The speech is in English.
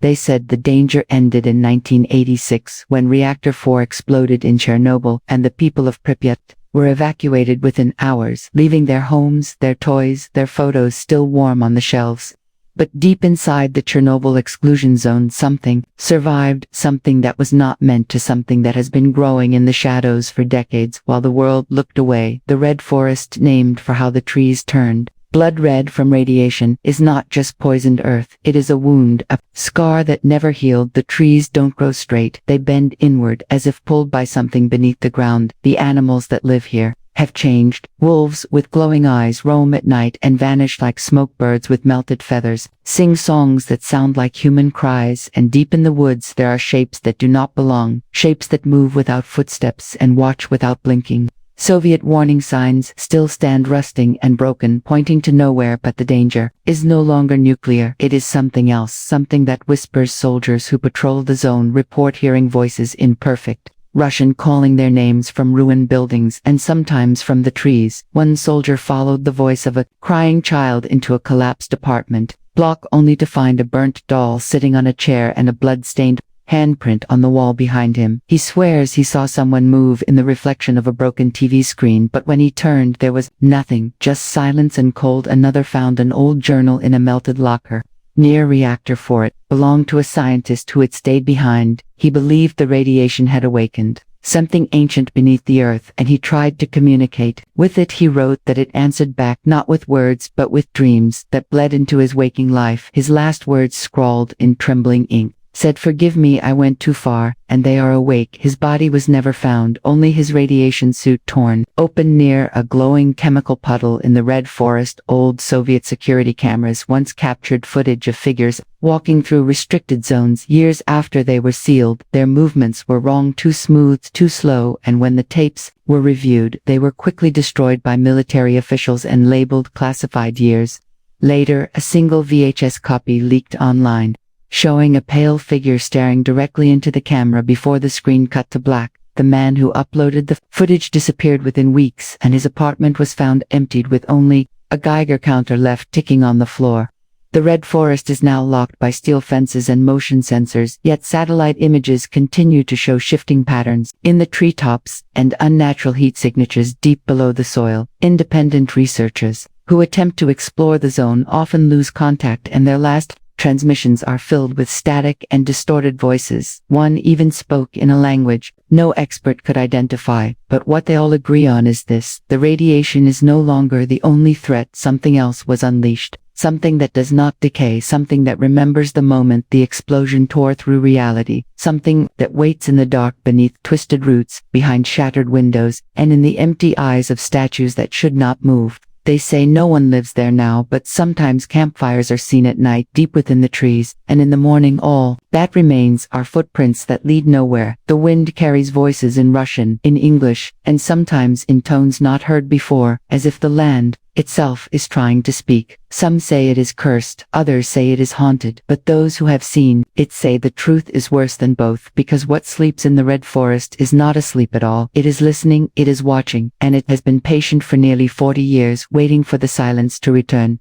They said the danger ended in 1986 when Reactor 4 exploded in Chernobyl and the people of Pripyat were evacuated within hours, leaving their homes, their toys, their photos still warm on the shelves. But deep inside the Chernobyl exclusion zone something survived, something that was not meant to, something that has been growing in the shadows for decades while the world looked away. The Red Forest, named for how the trees turned blood red from radiation, is not just poisoned earth. It is a wound, a scar that never healed. The trees don't grow straight. They bend inward as if pulled by something beneath the ground. The animals that live here have changed. Wolves with glowing eyes roam at night and vanish like smoke. Birds with melted feathers sing songs that sound like human cries, and deep in the woods there are shapes that do not belong, shapes that move without footsteps and watch without blinking. Soviet warning signs still stand rusting and broken, pointing to nowhere, but the danger is no longer nuclear. It is something else, something that whispers. Soldiers who patrol the zone report hearing voices in perfect Russian calling their names from ruined buildings and sometimes from the trees. One soldier followed the voice of a crying child into a collapsed apartment block only to find a burnt doll sitting on a chair and a blood-stained handprint on the wall behind him. He swears he saw someone move in the reflection of a broken TV screen, but when he turned there was nothing, just silence and cold. Another found an old journal in a melted locker near Reactor 4. It belonged to a scientist who had stayed behind. He believed the radiation had awakened something ancient beneath the earth, and he tried to communicate with it. He wrote that it answered back, not with words but with dreams that bled into his waking life. His last words, scrawled in trembling ink, said, "Forgive me, I went too far, and they are awake." His body was never found, only his radiation suit torn open near a glowing chemical puddle in the Red Forest. Old Soviet security cameras once captured footage of figures walking through restricted zones years after they were sealed. Their movements were wrong, too smooth, too slow, and when the tapes were reviewed, they were quickly destroyed by military officials and labeled classified. Years later, a single VHS copy leaked online, showing a pale figure staring directly into the camera before the screen cut to black. The man who uploaded the footage disappeared within weeks, and his apartment was found emptied with only a Geiger counter left ticking on the floor. The Red Forest is now locked by steel fences and motion sensors, yet satellite images continue to show shifting patterns in the treetops and unnatural heat signatures deep below the soil. Independent researchers who attempt to explore the zone often lose contact, and their last transmissions are filled with static and distorted voices. One even spoke in a language no expert could identify, but what they all agree on is this: the radiation is no longer the only threat. Something else was unleashed, something that does not decay, something that remembers the moment the explosion tore through reality, something that waits in the dark beneath twisted roots, behind shattered windows, and in the empty eyes of statues that should not move. They say no one lives there now, but sometimes campfires are seen at night deep within the trees, and in the morning all that remains are footprints that lead nowhere. The wind carries voices in Russian, in English, and sometimes in tones not heard before, as if the land itself is trying to speak. Some say it is cursed, others say it is haunted, but those who have seen it say the truth is worse than both, because what sleeps in the Red Forest is not asleep at all. It is listening, it is watching, and it has been patient for nearly 40 years, waiting for the silence to return.